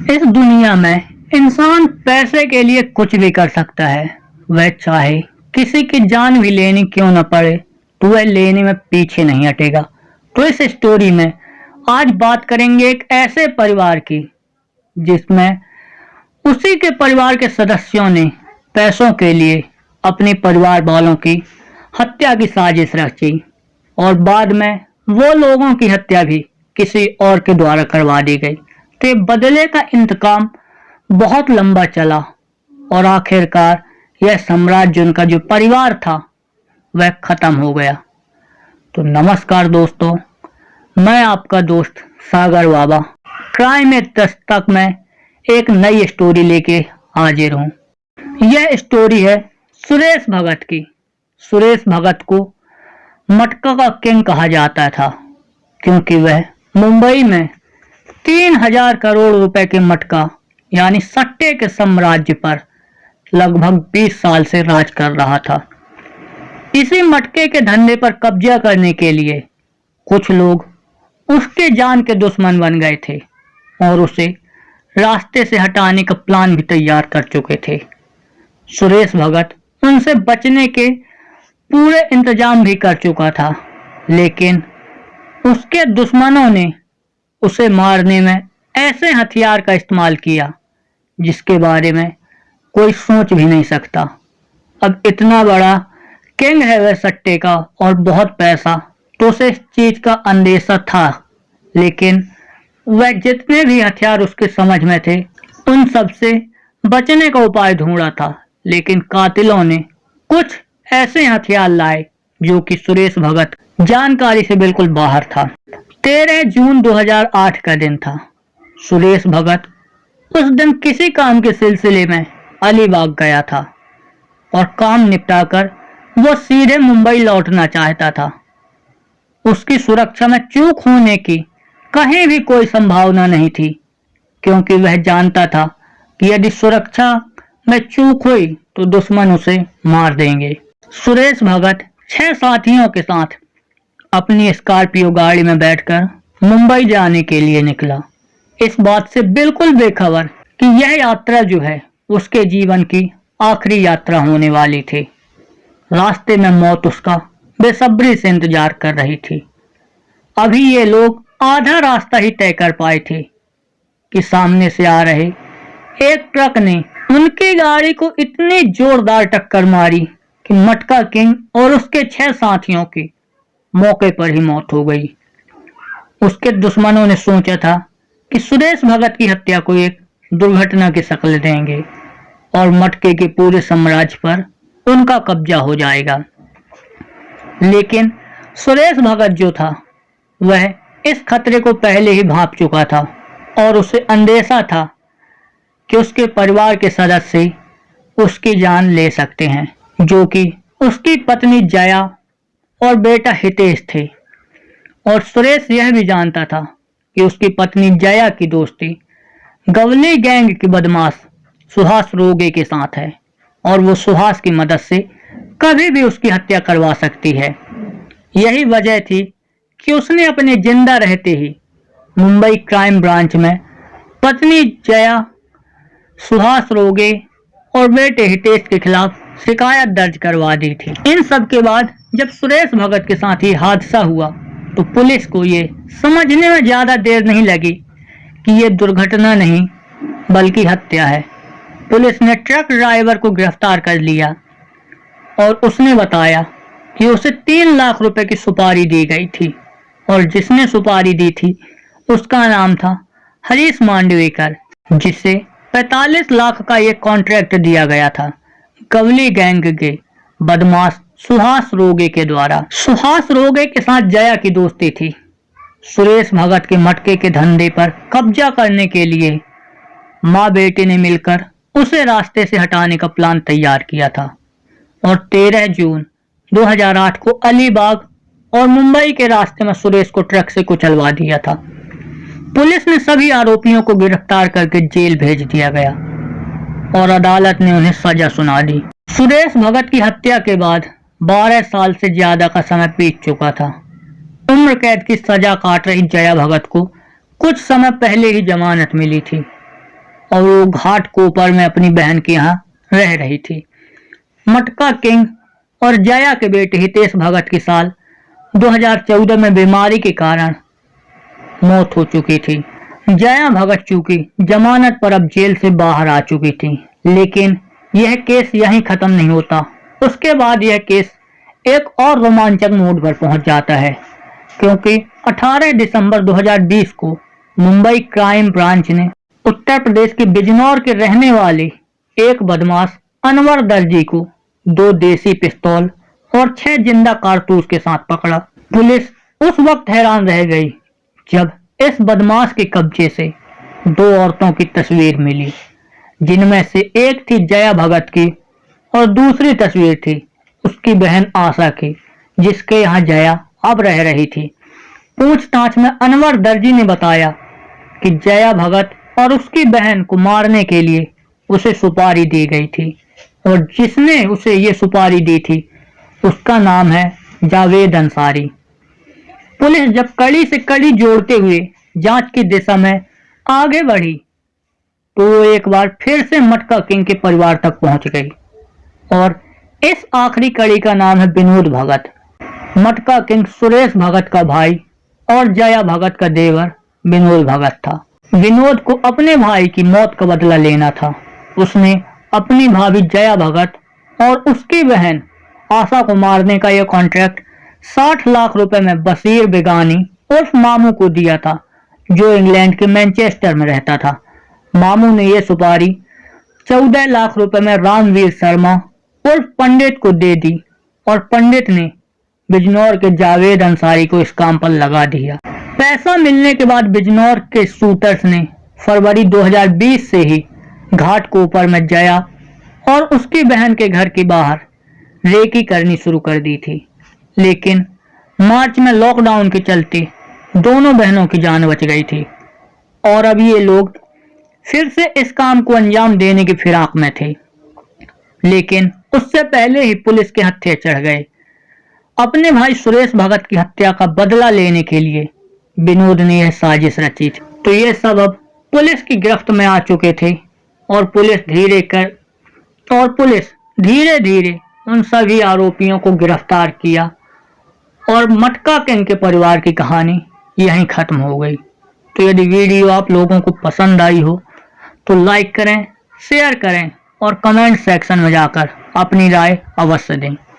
इस दुनिया में इंसान पैसे के लिए कुछ भी कर सकता है। वह चाहे किसी की जान भी लेनी क्यों न पड़े तो वह लेने में पीछे नहीं हटेगा। तो इस स्टोरी में आज बात करेंगे एक ऐसे परिवार की जिसमें उसी के परिवार के सदस्यों ने पैसों के लिए अपने परिवार वालों की हत्या की साजिश रची और बाद में वो लोगों की हत्या भी किसी और के द्वारा करवा दी गई। तो बदले का इंतकाम बहुत लंबा चला और आखिरकार यह साम्राज्य, उनका जो परिवार था, वह खत्म हो गया। तो नमस्कार दोस्तों, मैं आपका दोस्त सागर बाबा क्राइम में दस्तक में एक नई स्टोरी लेके हाजिर हूँ। यह स्टोरी है सुरेश भगत की। सुरेश भगत को मटका का किंग कहा जाता था क्योंकि वह मुंबई में 3000 करोड़ रुपए के मटका यानी सट्टे के साम्राज्य पर लगभग 20 साल से राज कर रहा था। इसी मटके के धंधे पर कब्जा करने के लिए कुछ लोग उसके जान के दुश्मन बन गए थे और उसे रास्ते से हटाने का प्लान भी तैयार कर चुके थे। सुरेश भगत उनसे बचने के पूरे इंतजाम भी कर चुका था, लेकिन उसके दुश्मनों ने उसे मारने में ऐसे हथियार का इस्तेमाल किया जिसके बारे में कोई सोच भी नहीं सकता। अब इतना बड़ा किंग है वह सट्टे का और बहुत पैसा, तो उसे इस चीज का अंदेशा था, लेकिन वह जितने भी हथियार उसके समझ में थे उन सब से बचने का उपाय ढूंढा था। लेकिन कातिलों ने कुछ ऐसे हथियार लाए जो कि सुरेश भगत जानकारी से बिल्कुल बाहर था। 13 जून 2008 का दिन था। सुरेश भगत उस दिन किसी काम के सिलसिले में अलीबाग गया था और काम निपटाकर वो सीधे मुंबई लौटना चाहता था। उसकी सुरक्षा में चूक होने की कहीं भी कोई संभावना नहीं थी क्योंकि वह जानता था कि यदि सुरक्षा में चूक हुई तो दुश्मन उसे मार देंगे। सुरेश भगत 6 साथियों के साथ अपनी स्कॉर्पियो गाड़ी में बैठकर मुंबई जाने के लिए निकला, इस बात से बिल्कुल बेखबर कि यह यात्रा जो है उसके जीवन की आखिरी यात्रा होने वाली थी। रास्ते में मौत उसका बेसब्री से इंतजार कर रही थी। अभी ये लोग आधा रास्ता ही तय कर पाए थे कि सामने से आ रहे एक ट्रक ने उनकी गाड़ी को इतनी जोरदार टक्कर मारी कि मटका किंग और उसके 6 साथियों की मौके पर ही मौत हो गई। उसके दुश्मनों ने सोचा था कि सुरेश भगत की हत्या को एक दुर्घटना की शक्ल देंगे और मटके के पूरे साम्राज्य पर उनका कब्जा हो जाएगा। लेकिन सुरेश भगत जो था वह इस खतरे को पहले ही भांप चुका था और उसे अंदेशा था कि उसके परिवार के सदस्य उसकी जान ले सकते हैं, जो कि उसकी पत्नी जया और बेटा हितेश थे। और सुरेश यह भी जानता था कि उसकी पत्नी जया की दोस्ती गवली गैंग की बदमाश सुहास रोगे के साथ है और वो सुहास की मदद से कभी भी उसकी हत्या करवा सकती है। यही वजह थी कि उसने अपने जिंदा रहते ही मुंबई क्राइम ब्रांच में पत्नी जया, सुहास रोगे और बेटे हितेश के खिलाफ शिकायत दर्ज करवा दी थी। इन सब के बाद जब सुरेश भगत के साथ ही हादसा हुआ तो पुलिस को ये समझने में ज्यादा देर नहीं लगी कि ये दुर्घटना नहीं बल्कि हत्या है। पुलिस ने ट्रक ड्राइवर को गिरफ्तार कर लिया और उसने बताया कि उसे 3 लाख रुपए की सुपारी दी गई थी और जिसने सुपारी दी थी उसका नाम था हरीश मांडवेकर, जिसे 45 लाख का एक कॉन्ट्रैक्ट दिया गया था गवली गैंग के बदमाश सुहास रोगे के द्वारा। सुहास रोगे के साथ जया की दोस्ती थी। सुरेश भगत के मटके के धंधे पर कब्जा करने के लिए माँ बेटे ने मिलकर उसे रास्ते से हटाने का प्लान तैयार किया था और 13 जून 2008 को अलीबाग और मुंबई के रास्ते में सुरेश को ट्रक से कुचलवा दिया था। पुलिस ने सभी आरोपियों को गिरफ्तार करके जेल भेज दिया गया और अदालत ने उन्हें सजा सुना दी। सुरेश भगत की हत्या के बाद 12 साल से ज्यादा का समय बीत चुका था। उम्र कैद की सजा काट रही जया भगत को कुछ समय पहले ही जमानत मिली थी और वो घाटकोपर में अपनी बहन के यहाँ रह रही थी। मटका किंग और जया के बेटे हितेश भगत की साल 2014 में बीमारी के कारण मौत हो चुकी थी। जया भगत चूंकि जमानत पर अब जेल से बाहर आ चुकी थी, लेकिन यह केस यहीं खत्म नहीं होता। उसके बाद यह केस एक और रोमांचक मोड़ पर पहुंच जाता है, क्योंकि 18 दिसंबर 2020 को मुंबई क्राइम ब्रांच ने उत्तर प्रदेश के बिजनौर के रहने वाले एक बदमाश अनवर दर्जी को 2 देसी पिस्तौल और 6 जिंदा कारतूस के साथ पकड़ा। पुलिस उस वक्त हैरान रह गई जब इस बदमाश के कब्जे से 2 औरतों की तस्वीर मिली, जिनमें से एक थी जया भगत की और दूसरी तस्वीर थी उसकी बहन आशा की, जिसके यहाँ जया अब रह रही थी। पूछताछ में अनवर दर्जी ने बताया कि जया भगत और उसकी बहन को मारने के लिए उसे सुपारी दी गई थी और जिसने उसे ये सुपारी दी थी उसका नाम है जावेद अंसारी। पुलिस जब कड़ी से कड़ी जोड़ते हुए जांच की दिशा में आगे बढ़ी तो वो एक बार फिर से मटका किंग के परिवार तक पहुंच गई और इस आखिरी कड़ी का नाम है विनोद भगत। मटका किंग सुरेश भगत का भाई और जया भगत का देवर विनोद भगत था। विनोद को अपने भाई की मौत का बदला लेना था। उसने अपनी भाभी जया भगत और उसकी बहन आशा को मारने का यह कॉन्ट्रैक्ट 60 लाख रुपए में बशीर बेगानी उर्फ मामू को दिया था, जो इंग्लैंड के मैनचेस्टर में रहता था। मामू ने यह सुपारी 14 लाख रुपए में रामवीर शर्मा उर्फ पंडित को दे दी और पंडित ने बिजनौर के जावेद अंसारी को इस काम पर लगा दिया। पैसा मिलने के बाद बिजनौर के शूटर्स ने फरवरी 2020 से ही घाटकोपर में जया और उसकी बहन के घर के बाहर रेकी करनी शुरू कर दी थी, लेकिन मार्च में लॉकडाउन के चलते दोनों बहनों की जान बच गई थी और अब ये लोग फिर से इस काम को अंजाम देने की फिराक में थे। लेकिन उससे पहले ही पुलिस के हत्थे चढ़ गए। अपने भाई सुरेश भगत की हत्या का बदला लेने के लिए विनोद ने यह साजिश रची थी। तो ये सब अब पुलिस की गिरफ्त में आ चुके थे और पुलिस धीरे धीरे उन सभी आरोपियों को गिरफ्तार किया और मटका किंग के परिवार की कहानी यहीं खत्म हो गई। तो यदि वीडियो आप लोगों को पसंद आई हो तो लाइक करें, शेयर करें और कमेंट सेक्शन में जाकर अपनी राय अवश्य दें।